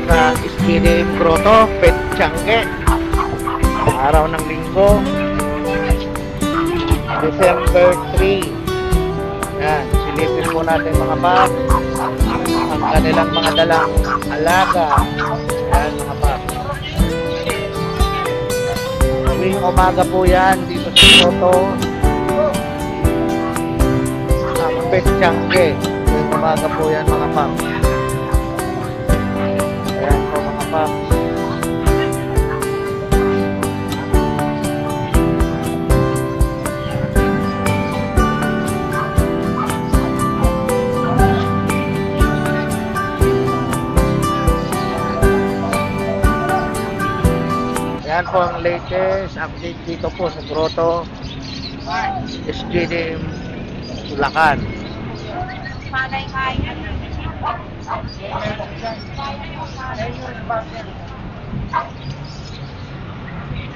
sa Iskilim Grotto, Petchange. Araw ng linggo, December 3. Yan, silipin po natin mga paps ang kanilang mga dalang alaga. Yan mga paps. Tuwing umaga po yan dito sa Grotto ang Petchange. Tuwing umaga po yan mga paps. Ayan po mga paps. Yan po ang latest update dito po sa Grotto SGD Bulacan.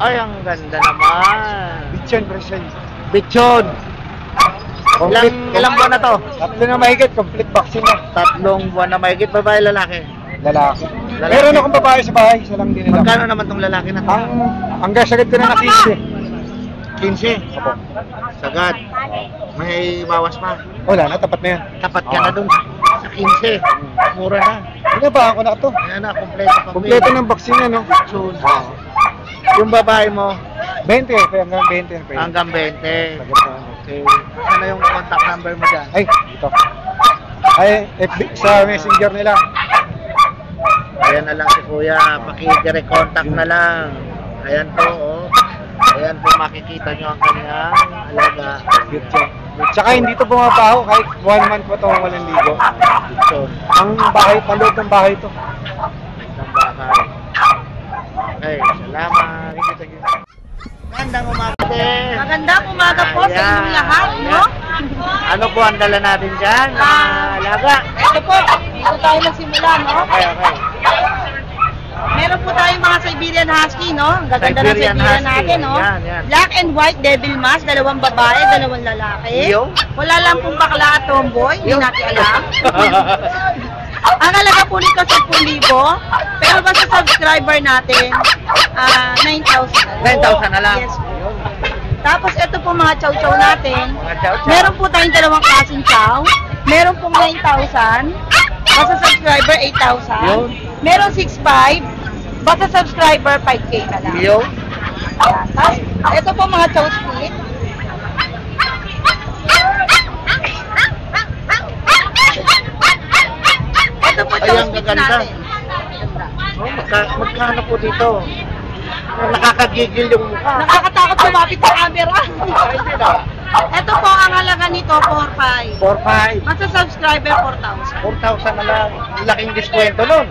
Ay, ang ganda naman. Bichon, Brazil. Bichon. Ilang buwan na to? 3 na mahigit, complete vaccine na. 3 buwan na mahigit. Babae, lalaki? Lalaki. Lalaki. Meron akong babae sa bahay, isa lang din nila. Magkano naman tong lalaki na to? Hanggang sagad ko na 15. 15? Opo. Sagad. May bawas pa. Wala na, tapat na yan. Tapat ka na dun sa 15. Mura na. Ano ba ako na ito? Ayan na, kompleto pa. Kompleto ng vaccine yan, no? Bichon. Yung babae mo? 20, kaya hanggang 20 yan. Hanggang 20. Sagad na. Okay. Ano yung contact number mo dyan? Ay, ito. Ay, FB, sa messenger nila. Ayan na lang si Kuya, paki-direct contact na lang. Ayan po, oh. Ayan po, makikita nyo ang kanyang alaga. Bichon. Tsaka hindi ito bumabaho, kahit 1 month pa ito walang ligo. Bichon. Ang bahay, paloob ng bahay ito. Ng bakay. Okay, salamat. Magandang umaga din. Magandang umaga po sa inyong lahat, no? Ano po ang dala natin dyan? Alaga. Ito po, dito tayo magsimula, no? Okay, okay. Meron po tayong mga Siberian Husky, no? Ang gaganda ng Siberian Siberian Husky. natin, no? Yan, yan. Black and white devil mask, 2 babae, 2 lalaki. Yo. Wala lang pong bakla at tomboy, hindi Yo. natin alam. Ang halaga po nito 10,000, pero basta subscriber natin, 9,000. 9,000 na lang. Yes. Tapos ito po mga chow-chow natin. Mga chow-chow. Meron po tayong 2 klaseng chow. Meron pong 9,000. Basta subscriber 8,000. Yun. Meron 6,500. Basta subscriber 5K na lang. Yo. Ayan. Tapos ito po mga chow split. Ito po chow Ay, ang split gaganda. natin. Oh, magkano po dito? Nakakagigil yung mukha. Nakakatakot lumapit sa camera. Ay, hindi na. Ito po ang halaga nito 4,500. 4,500. Basta subscriber 4,000. 4,000 na lang. Laking diskwento nun.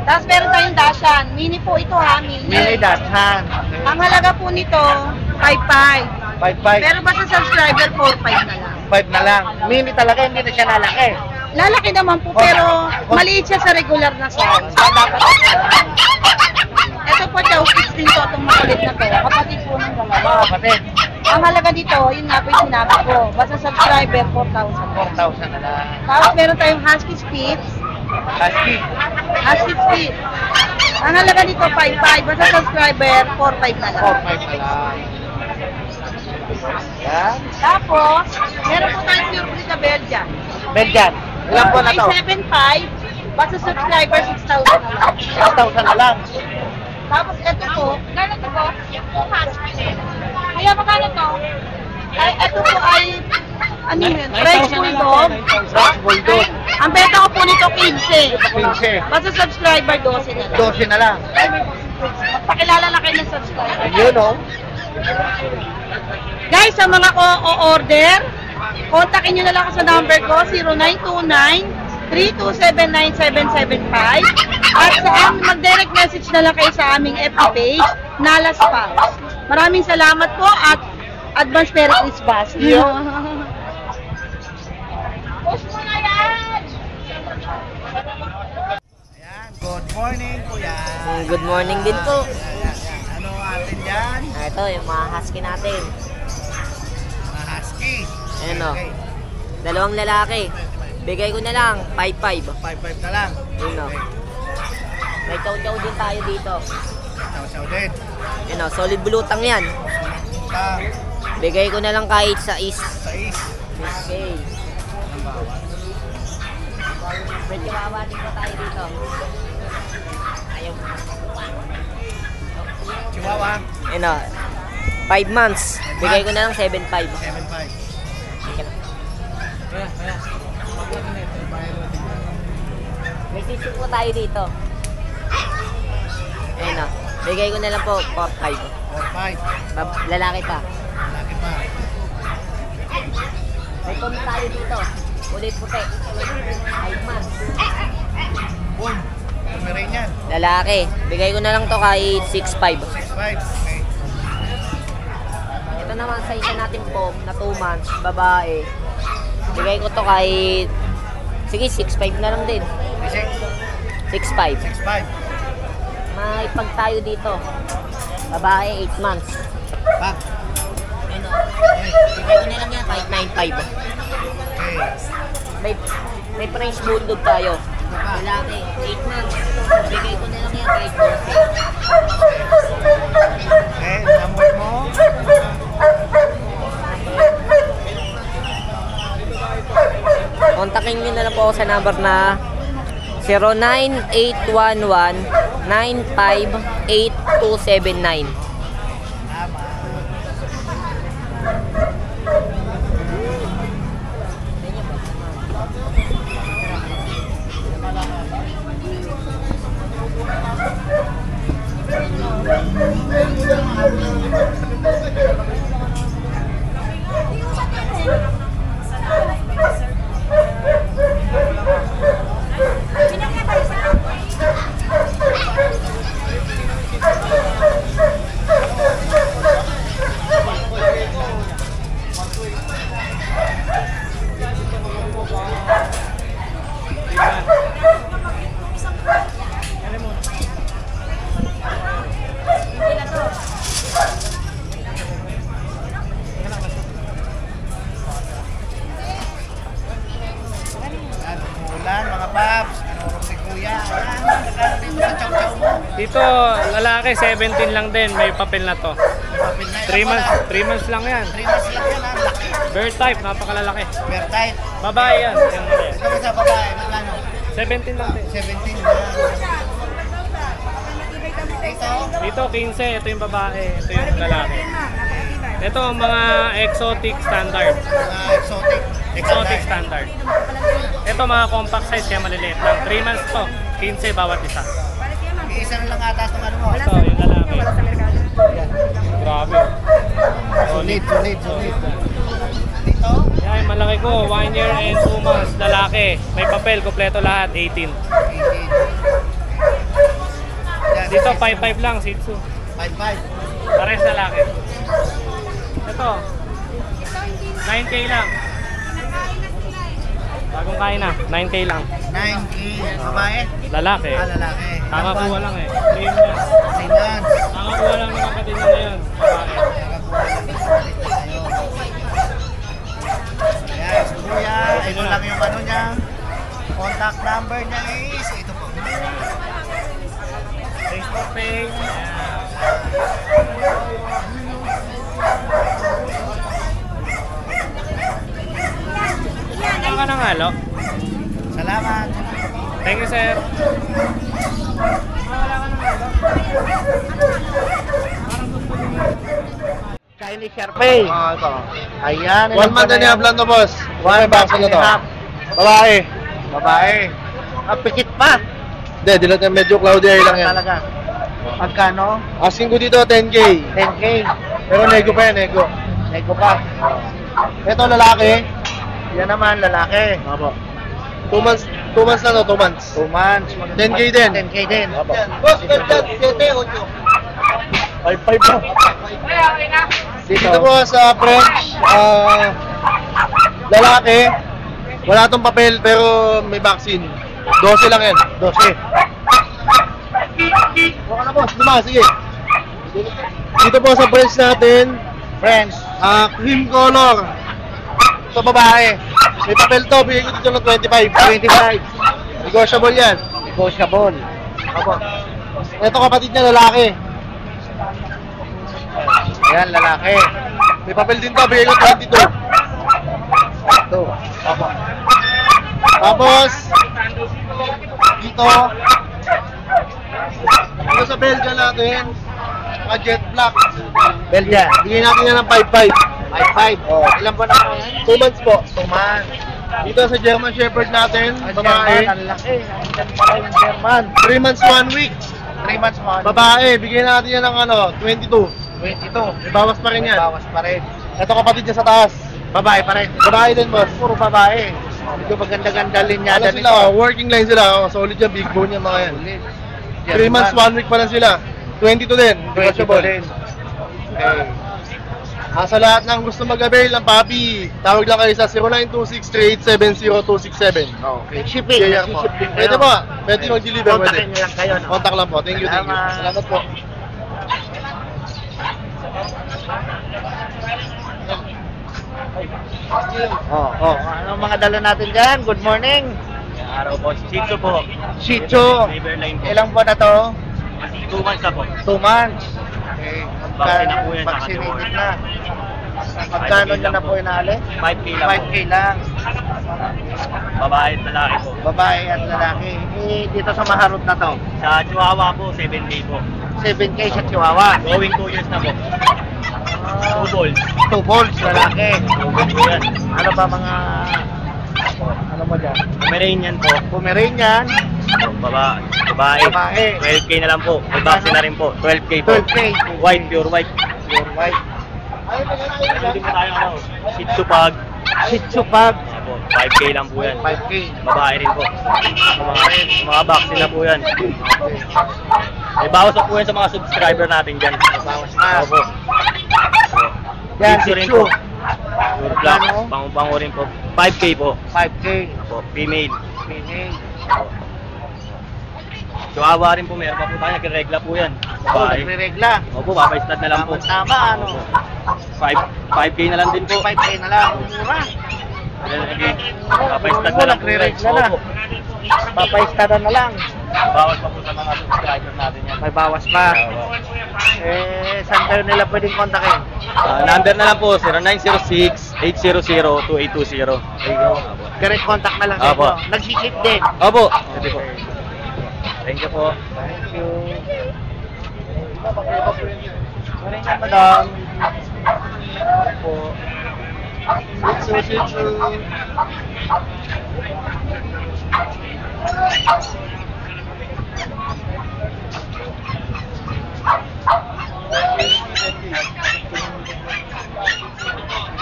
Tapos meron tayong dashan. Mini po ito ha, mini. Mini Dachshund. Ang halaga po nito 5,500. 5,500. Pero basta subscriber 4,500 na lang. 5 na lang. Mini talaga, hindi na siya lalaki. Lalaki naman po pero maliit siya sa regular na size. Kaya dapat ito po chow sticks din to, itong makulit na to. Kapatid po ng dalawa. Kapatid, Ang halaga dito, yun nga po yung sinabi ko. Basta subscriber 4,000. 4,000 na lang. Tapos meron tayong Husky Spitz. Husky, Husky Spitz. Ang halaga dito 5,500. Basta subscriber 4,500 na lang. 4,500 na lang. Yan. Tapos, meron po tayong pure breed na Belgian. Belgian. Ilan po na to? Ay 7,500. Basta subscriber 6,000 na lang. 6,000 na lang. Tapos ito po, magkano to po? Husky din. Kaya magkano to? Ay, ito po ay, ano yun? French Bulldog. French Bulldog. Ang benta ko po nito 15. 15. Basta subscriber 12 na lang. 12 na lang. Magpakilala na kayo ng subscriber. Yun o. Guys, sa mga ko-order, kontakin nyo na lang ako sa number ko, 0929-3279775. At mag-direct message na lang kayo sa aming FB page, Nala Spouse. Maraming salamat po at advance Merry Christmas. Push mo na yan! Ayan, good morning kuya. Good morning din po. Ayan. Ano atin dyan? Ito, yung mga husky natin. Mga husky. Ayan o. Okay. 2 lalaki. Bigay ko na lang, 5,500. 5,500 na lang. Yun o. chow-chow din tayo dito. Chow-chow din. Yun o, solid bulutang yan. Tang. Bigay ko na lang kahit sa is. Sa is. Okay. May chihuahua din pa tayo dito. Ayaw. Chihuahua. Yun o, 5 months. Bigay ko na lang 7.5. 7.5. May sisip po tayo dito. Ayun o. Bigay ko na lang po 4.5. 4.5. Lalaki pa. Laki pa. May pumi tayo dito. Ulit puti. 5 months. Boom. Pomeranian. Lalaki. Bigay ko na lang to kahit 6.5. 6.5. Okay. Ito naman sa isa natin po na 2 months. Babae. Bigay ko to kahit... Sige, 6.5 na lang din. 6.5. 6.5. May pag tayo dito. Babae, 8 months. Pa. Ano? Bigay ko na lang yan kahit 9.5. Okay. May French Bulldog tayo. Lalaki, 8 months. Bigay ko na lang yan kahit 4. Okay. Number mo. Kontakin nyo na lang po ako sa number na 09811-958-279. Tama. Ulan, mga paps. Kinurong si Kuya. Ayan. Nagkano dito sa chow-chow mo? Dito, lalaki, 17 lang din. May papel na to. Papel na 3 months lang yan. 3 months lang yan, ha? Laki. Bird type, napakalalaki. Bear tight. Babae yan. Yan, yan. Ito ba sa babae? Magkano? 17 lang din. 17 na. Ito. Dito, 15. Ito yung babae. Ito yung lalaki. Ito, mga exotic standard. Exotic. Exotic standard. Ito, mga compact size, kaya maliliit lang. 3 months to. 15 bawat isa. Isa na lang ata itong ano mo. Ito, yung lalaki. Grabe. Solid, solid, solid. Dito. Yan, malaki ko. 1 year and 2 months. Lalaki. May papel, kompleto lahat. 18. 18. Yan, Dito, 5'5 lang. Shih Tzu. 5'5. Pares lalaki. Ito. 9K lang. Bagong kain na. 9K lang. 9K. Babae? Lalaki. Lalaki. Kakakuha lang eh. 3 months. 3 months. Kakakuha lang ng kapatid na ngayon. Babae. Ayan, si Kuya. Ito lang yung ano niya. Contact number niya is ito po. Facebook page. Ano ka ng halo? Salamat. Thank you, sir. Chinese Sharpei. Ito. Ayan. 1 month na niya to, boss. 1 vaccine na to. half. Babae. Babae. Ang pikit pa. Hindi, dilat na medyo cloudy air lang yan. Talaga. Magkano? Asking ko dito, 10K. 10K. Pero nego pa yan, nego. Nego pa. Ito, lalaki. Yan naman, lalaki. Apo. 2 months na to, 2 months. 2 months. 10K din. 10K din. Apo. Boss, 7, 8. 5'5 lang. Dito. Dito po sa French, lalaki. Wala tong papel, pero may vaccine. 12 lang yan. 12. Baka na, boss. Lima, sige. Dito po sa French natin, Friends. cream color. Ito babae. May papel to, bigay ko dito ng 25. 25. Negotiable yan. Negotiable. Apo. Ito kapatid niya lalaki. Ayan, lalaki. May papel din to, bigay ko 22. Ito. Tapos, dito sa Belgian natin, mga jet black. Belgian. Bigay natin yan ng 5-5. 5-5. Oh. Ilan po na po yan? 2 months po. 2 months. Dito sa German Shepherd natin, Ang babae. German, ang laki. Ang ganda rin ng German. 3 months, 1 week. 3 months mo. Babae, bigyan natin yan ng 22. 22. May bawas pa rin yan. Bawas pa rin. Ito kapatid niya sa taas. Babae pa rin. Babae din, boss. Puro babae. Medyo maganda-ganda linyada Ano sila, working line sila. Solid yan, big bone yan mga yan. 3 months, 1 week pa lang sila. 22 din. 22 din. Okay. Sa lahat ng gusto mag-avail ng papi, tawag lang kayo sa 0926-3870-267. Okay. Shipping. Yeah, po. Shipping Pwede po. Pwede mag-deliver. Kontakin nyo lang kayo. No? Contact lang po. Thank you. Salamat. Salamat po. Oh. Anong mga dala natin dyan? Good morning. Araw po, Shih Tzu po. Shih Tzu. Riverline po. Ilang po na to? 2 months na po. 2 months. Okay. Vaccine na po yan, saka Vaccinated deworm. na. Magkano nyo na po inali? 5K lang po. 5K lang. Babae at lalaki po. Babae at lalaki. Dito sa Maharot na to. Sa Chihuahua po, 7K po. 7K sa Chihuahua. Going 2 years na po. 2 balls. 2 balls lalaki. 2 balls po yan. Ano ba mga... Ano mo dyan? Pomeranian po. Pomeranian. Babae. Babae. 12K na lang po. May vaccine na rin po. 12K po. 12K. White, pure white. Pure white. Hindi po tayo ano. Shih Tzu pag. Shih Tzu pag. Po, 5K lang po yan. 5K. Babae rin po. Mga vaccine na po yan. May bawas na po yan sa mga subscriber natin dyan. Bawas na. Opo. Yan, Shih Tzu Shih rin Tzu. po. Pure black. Ano? Bango-bango rin po. 5K po. 5K. Opo. Female. Female. Chihuahua rin po. Meron pa po tayo. Nagregla po yan. Oh, Babae. nagre-regla. Opo, papay-stud na lang po. Tama, ano? 5K na lang din po. 5K na lang. Mura. Papay-stud na lang po. Nagre-regla na. Opo. Papaistada na lang. Bawas pa po sa mga subscriber natin yan. May bawas pa. Opo. Saan kayo nila pwedeng kontakin? Number na lang po, 0906-800-2820. Direct contact na lang sa Opo. inyo. Nag-ship din. Opo. Pwede po. Thank you po. Thank you. Morning, madam. Opo. Shih Tzu.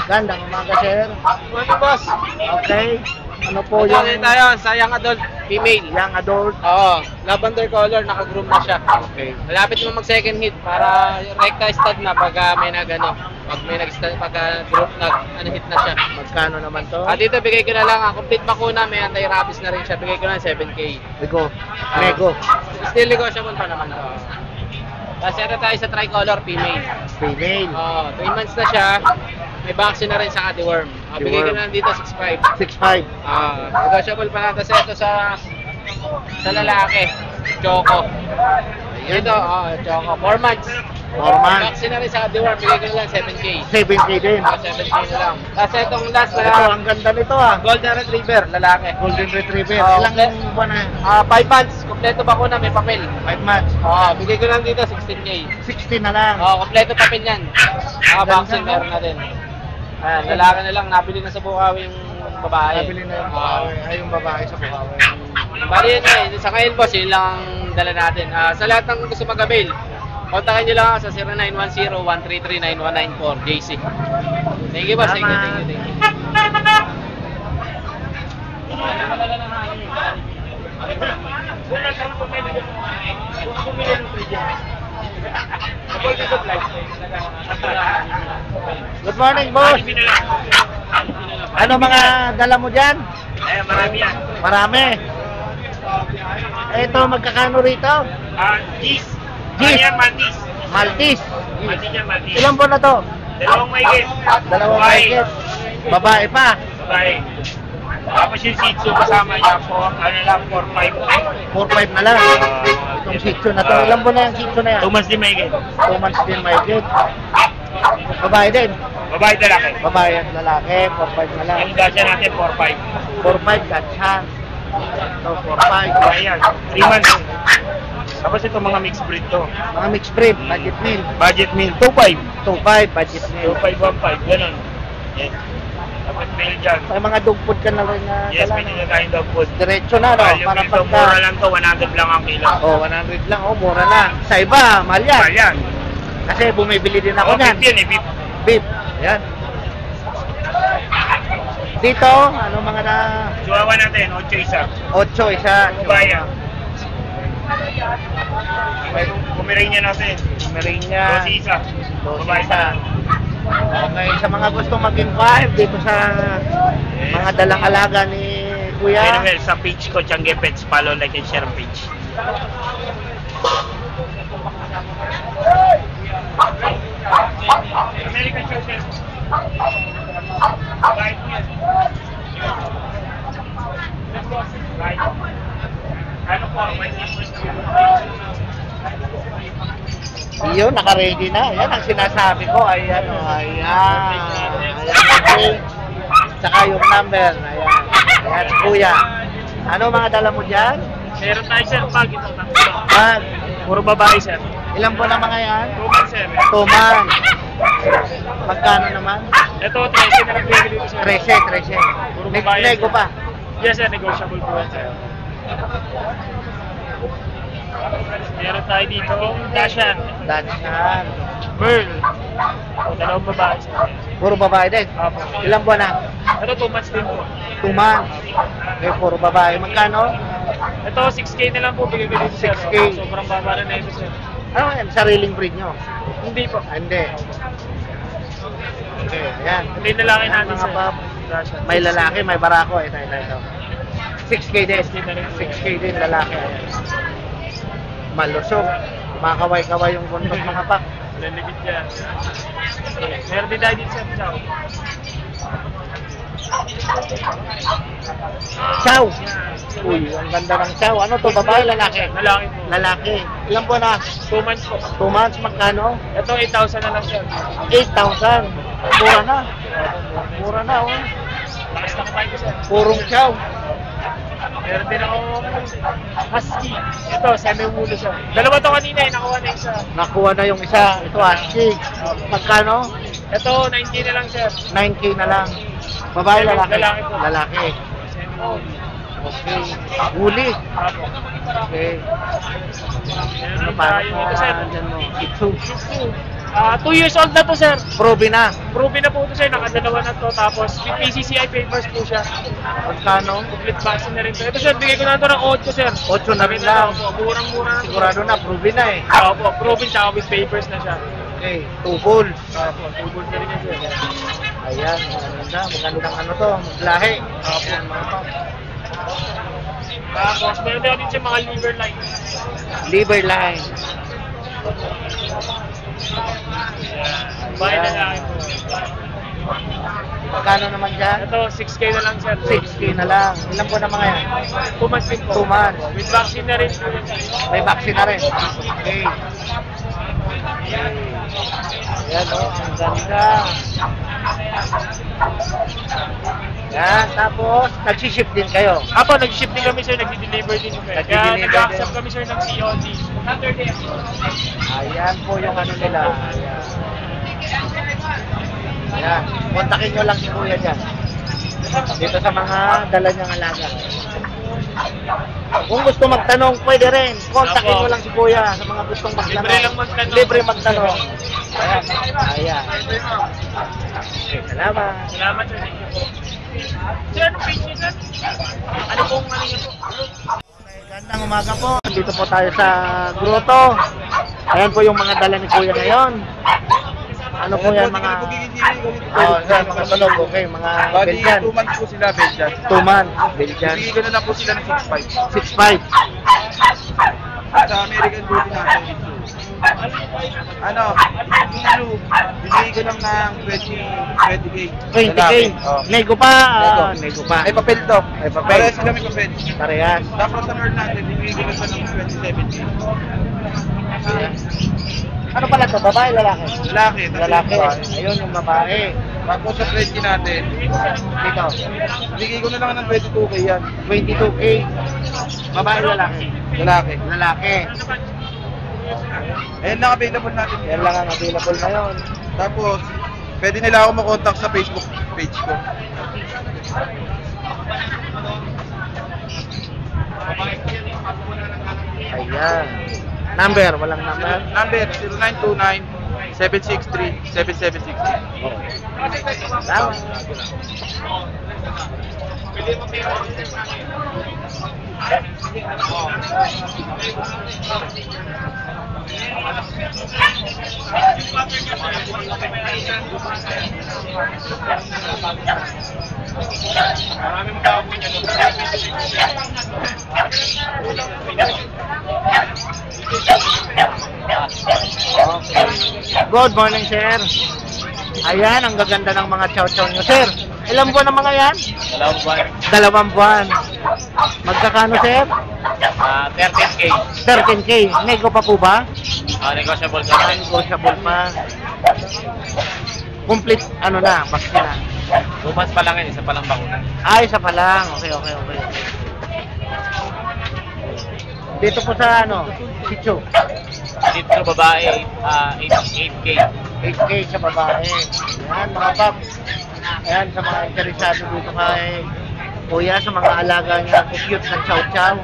Gandang umaga, sir. Morning, boss. Okay. Ano po yung tayo sa young adult, female. young adult? Oo, lavender color, naka-groom na siya. Okay. Malapit mo mag-second hit para recta stud na pag may nag-ano. Pag may nag-group hit na siya. Magkano naman to? Dito bigay ko na lang ang complete bakuna, may anti-rabies na rin siya. Bigay ko na 7K. Ligo. Lego. Still negotiable pa naman to. Tapos ito tayo sa tricolor, female. Female. 3 months na siya. May vaccine na rin sa deworm. Bigay ko na lang dito 6.5. 6'5". Negotiable pa lang. Tapos ito sa lalaki, Choco. Ito, Choco. 4 months. 4 months. Vaccine na rin sa deworm. Bigay ko na lang 7K. 7K din. 7K na lang. Tapos itong last Ito, na ang ganda nito ah. Golden Retriever, lalaki. Golden Retriever. Oh, Ilang okay. buwan na? 5 months. Kompleto bakuna, may papel. 5 months. Bigay ko lang dito 16K. 16 na lang. Kompleto papel yan. Vaccine meron na din. Ayan, lalaki na lang. Nabili na sa Bukawi yung babae. Nabili na yung babae. Ay, yung babae sa Bukawi. Bali yun eh. Sa ngayon boss, yun lang ang dala natin. Sa lahat ng gusto mag-avail, kontakin nyo lang ako sa 0910-133-9194, JC. Thank you boss. Thank you. Good morning, boss. Ano mga dala mo dyan? Marami yan. Marami. Ito, magkakano rito? Gis. Gis. Maltese. Maltese. Maltese yan, Maltese. Ilang buwan na to? 2 mahigit. 2 mahigit. Babae pa. Babae. Tapos yung Shih Tzu kasama niya po, ano lang, 4-5. 4-5 na lang. Itong Shih Tzu na to. Ilan po na yung Shih Tzu na yan? 2 months din may 2 months din may get. Babae din. Babae lalaki. Babae at lalaki, 4-5 na lang. Yung gasya natin, 4-5. 4-5 gatsyan. Ito, 4-5. Ayan, 3 months. Tapos ito mga mixed breed to. Mga mixed breed, budget meal. Budget meal, 2-5. 2-5, budget meal. 2-5-1-5, ganun. Yes. Tapos mail dyan. May mga dog food ka na rin na Yes, dala, may no? tinatayong dog food. Diretso na, no? Yung Para ito, pagka... mura lang to, 100 lang ang kilo. Oh, 100 lang. Oh, mura na. Sa iba, mahal yan. Ayan. Kasi bumibili din ako Ako niyan. 50 yan eh, 50. Beef. Ayan. Dito, ano mga na... Chihuahua natin, 8 isa. 8 isa. Bubaya. May Pomeranian natin. Merinya. 12 isa. 12 Babae isa. Okay, sa mga gusto mag-inquire dito sa mga dalang alaga ni Kuya. Anyway, sa page ko, Changi Pets, follow, like, and share ang page. American Shorthair. Right here. Right. Ano po, may Yun, naka-ready na. Yan ang sinasabi ko. Ayan, oh, ayan. Ayan, okay. Saka yung number. Ayan. Ayan, si Kuya. Ano mga dala mo dyan? Meron tayo, sir, pag ito. Bag. Puro babae, sir. Ilan po na mga yan? 2 months, sir. 2 months. Magkano naman? Ito, 13 na nagbibigay dito, sir. 13. Next babae. nego pa. Yes, sir, negotiable po yan, sir. Meron tayo dito, Dashan, Danshan. Pearl. O, dalawang babae, sir. Puro babae din. Apo. Ilan buwan na? Ito, 2 months din po. 2 months. Okay, puro babae. Magkano? Ito, 6K na lang po bigay ko dito, sir. 6K. Sobrang baba na ito, sir. Ano yan? Sariling breed nyo? Hindi po. Ah, hindi. Okay, ayan. Hindi na lang natin, Mga sir. pap. Dashan. May lalaki, may barako. Ito. 6K din. 6K na rin. 6K din lalaki. Ayan. Malusog. Makakaway-kaway yung buntot mga pak. Laligid yan. Meron din tayo dito, sir. Ciao. Chow! Uy, ang ganda ng chow. Ano to? Babae, lalaki? Lalaki po. Lalaki. Ilan po na? 2 months po. 2 months, magkano? Ito, 8,000 na lang, sir. 8,000. Mura na. Mura na, oh. Lakas na kapain ko, sir. Purong chow. Meron din ako husky. Ito, semi-wulo siya. Dalawa to kanina eh, nakuha na isa. Nakuha na yung isa. Ito, husky. Magkano? Ito, 19 na lang, sir. 9K na lang. Babae, lalaki? Lalaki po. Lalaki. Semi-wulo. Okay. Huli. Apo. Okay. Meron Ano din pa? tayo dito, sir. Dyan mo. Itsu. 2 years old na to, sir. Probe na. Proven na po ito, sir. Nakadalawa na to. Tapos, with PCCI papers po siya. Magkano? Complete vaccine na rin to. Ito, sir, bigay ko na ito ng 8, sir. 8 na rin lang. Murang-mura na. Sigurado na, probe na eh. Opo, proven siya with papers na siya. Okay. 2 bulls. Opo, tubol na rin yan, sir. Ayan, magandang ano to, maglahi. Opo. Ayan, mga pap. Tapos, meron din siya mga liver line. Liver line. Bahay na lang ito. Magkano naman dyan? Ito, 6K na lang, sir. 6K na lang. Ilan po na mga yan? 2 months din po. 2 months. With vaccine na rin po yun. May vaccine na rin. Okay. Ayan o, ang ganda. Yan, tapos nag-ship din kayo. Apo, nag-ship din kami, sir. Nag-deliver din kami. Kaya Nag-deliver nag-accept din. kami, sir, ng COD. Ayan po yung ano nila. Ayan. Ayan. Kontakin nyo lang si Kuya dyan. Dito sa mga dala niyang alaga. Kung gusto magtanong, pwede rin. Kontakin Apo. nyo lang si Kuya sa mga gustong magtanong. Libre lang magtanong. Libre magtanong. Ayan. Ayan. Okay, salamat. Salamat, sir. Thank you po. Sir, anong page niyo, sir? Ano pong ano niyo po? Gandang umaga po. Dito po tayo sa grotto. Ayan po yung mga dala ni Kuya ngayon. Ano po yan mga... Oh, yan, mga tunog. Okay, mga Bali, Belgian. 2 months po sila, Belgian. 2 months. Belgian. Bigay ko na lang po sila ng 6.5. 6'5". Sa American Bully natin ito. Ano? Issue. Bigay ko lang ng 20K. 20K. Oh. Nego pa. Nego pa. May papel to. May papel. Parehas sila may papel. Parehas. Tapos sa Merl natin, bigay ko lang siya ng 27K. Ano pala to? Babae, lalaki? Lalaki. Lalaki. Ayun yung babae. Tapos sa Frenchie natin, Dito. bigay ko na lang ng 22K yan. 22K. Babae, lalaki? Lalaki. Lalaki. Ayan lang available natin. Yan lang ang available ngayon. Tapos, pwede nila ako makontak sa Facebook page ko. Ayan. Number, walang number. Number 0929-763-7760. Salamat. Good morning, sir. Ayan, ang gaganda ng mga chow-chow nyo, sir. Ilang buwan ang mga yan? 2 buwan. Magkakano, sir? 13K. 13K. Nego pa po ba? Negotiable ka. Negotiable pa. Complete, ano na, vaccine na. 2 months pa lang yan, isa pa lang bakuna. Isa pa lang. Okay. Dito po sa, Sicho. Dito sa babae, 8K. 8K sa babae. Ayan, mga pap. Ayan, sa mga interesado dito kay Kuya, sa mga alaga niya, cute na chow-chow.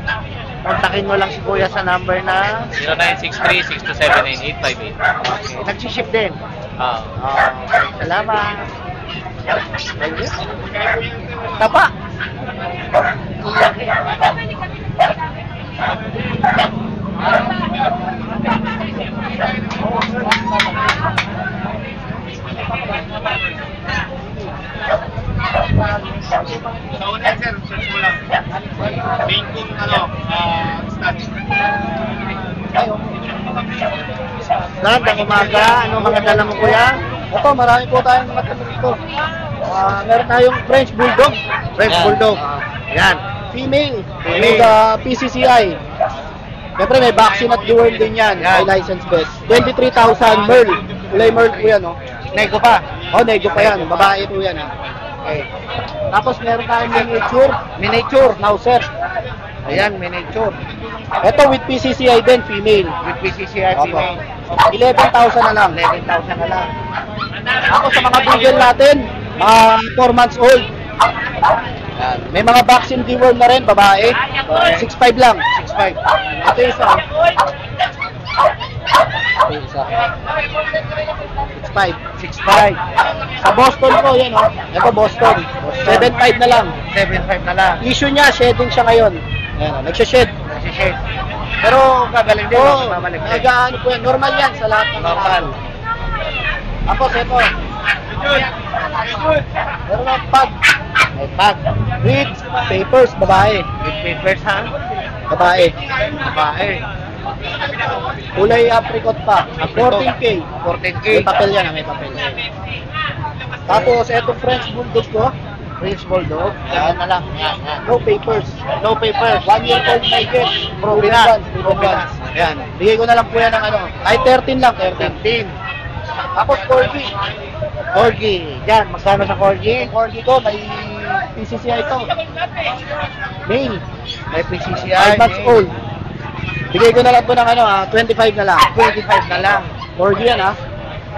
Kontakin mo lang si Kuya sa number na 0963-6279-858. okay. Nagsiship din. Okay, salamat. Ayun. Tapa. Laki. Sa una, sir, search mo lang. Main kung study. Magandang umaga. Ano mga dala mo, Kuya? Ito, marami po tayong mga tanong dito. Meron tayong French Bulldog. French Ayan. Bulldog. Yan. Female. Female. With PCCI. Siyempre may vaccine at dual din yan. Yan. May license best. 23,000 Merl. Ulay Merl po yan, no? Nego pa. Nego pa yan. Babae po yan, ha? Okay. Tapos meron tayong miniature. Miniature. Nauser. Ayan, miniature. Ito with PCCI din, female. With PCCI Opo. female. 11,000 na lang. 11,000 na lang. Tapos sa mga beagle natin, 4 months old. Yan. May mga vaccine deworm na rin, babae. 6'5 lang. 6'5". Ito yung isa. Ito yung isa. 6'5". 6'5". Sa Boston ko, yan o. Ito Boston. 7'5 na lang. 7'5 na lang. Issue niya, shedding siya ngayon. Yan o, nagsha-shed. Nagsishade. Pero gagaling din. Oo, Babalik din. nag-ano po yan. Normal yan sa lahat ng Normal. Tapos ito. Meron ang pag. May pag. With papers, babae. With papers, ha? Babae. Babae. Kulay apricot pa. 14K. 14K. May papel yan, may papel. Tapos, eto French Bulldog ko. French Bulldog. Yan na lang. Yan. No papers. No papers. 1 year old may get. Provenance. Provenance. Yan. Bigay ko na lang po yan ng ay 13 lang, 13. 13. Tapos Corgi. Corgi. Yan. Magkano sa Corgi? Corgi ko, may PCCI ito. Male. May PCCI. 5 months old. Bigay ko na lang po ng 25 na lang. 25 na lang. Corgi yan, ha.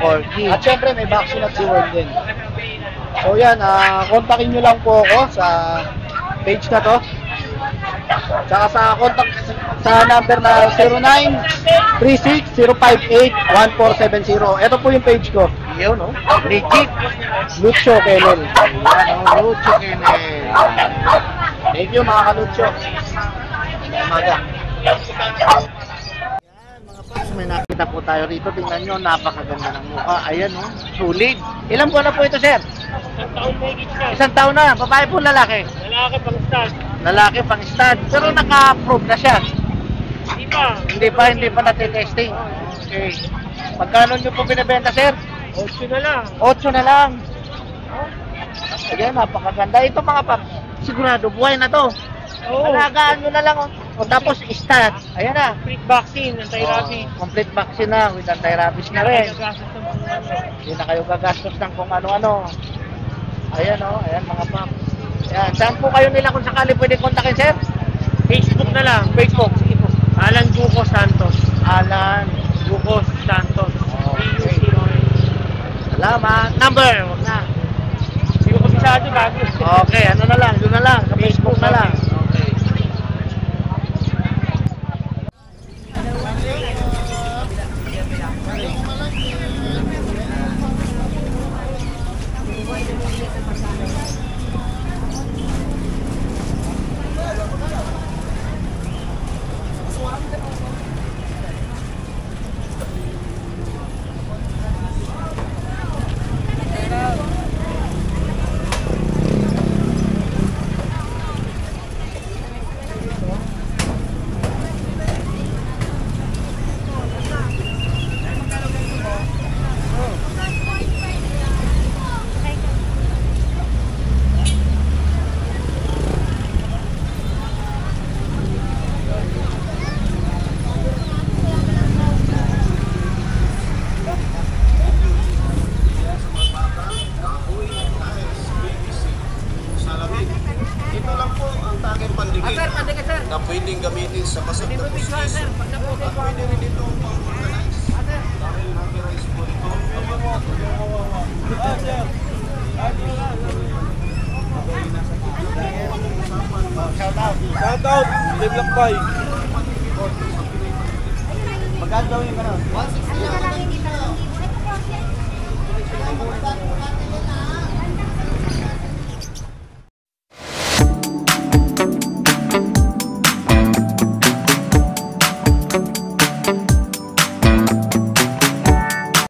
Corgi. At syempre, may vaccine at reward din. So yan, kontakin nyo lang po ako sa page na to. Tsaka sa contact sa number na 0936-058-1470. Ito po yung page ko. Yun, no? Legit. Lucho Kennel. Yan, ang Lucho Kennel. Thank you mga ka-Lucho. Umaga. Yan, mga paps, may nakita po tayo rito. Tingnan nyo, napakaganda ng mukha. Ayan, no? Sulit. Ilang buwan na po ito, sir? 1 taon na. Babae po, lalaki? Lalaki pang stud. Lalaki, pang stud. Pero naka-approve na siya. Hindi pa natitesting. Okay. Magkano nyo po binibenta, sir? 8 na lang. 8 na lang. Ayan, napakaganda. Ito mga paps, sigurado, buhay na to. Alagaan nyo na lang. O tapos, stat. Ayan na. Complete vaccine, anti-rabies. Complete vaccine na with anti-rabies na rin. Hindi na kayo gagastos ng kung ano-ano. Ayan o, ayan mga paps. Ayan, saan po kayo nila kung sakali pwede kontakin, sir? Facebook na lang. Facebook. Sige po. Alan Duco Santos. Alan. Duco Santos. Okay. Salamat. Number, wag na. Hindi ko kabisado bago. Okay, ano na lang, doon na lang. Sa Facebook na lang. Okay. Ito lang po ang tanging pandikit na pwedeng gamitin sa basag na pustiso at pwede rin ito pang-organize. Dahil nakirize po ito. Shout out. Shout out, Develop Boy. Magkano daw yung gano'n? 160 lang.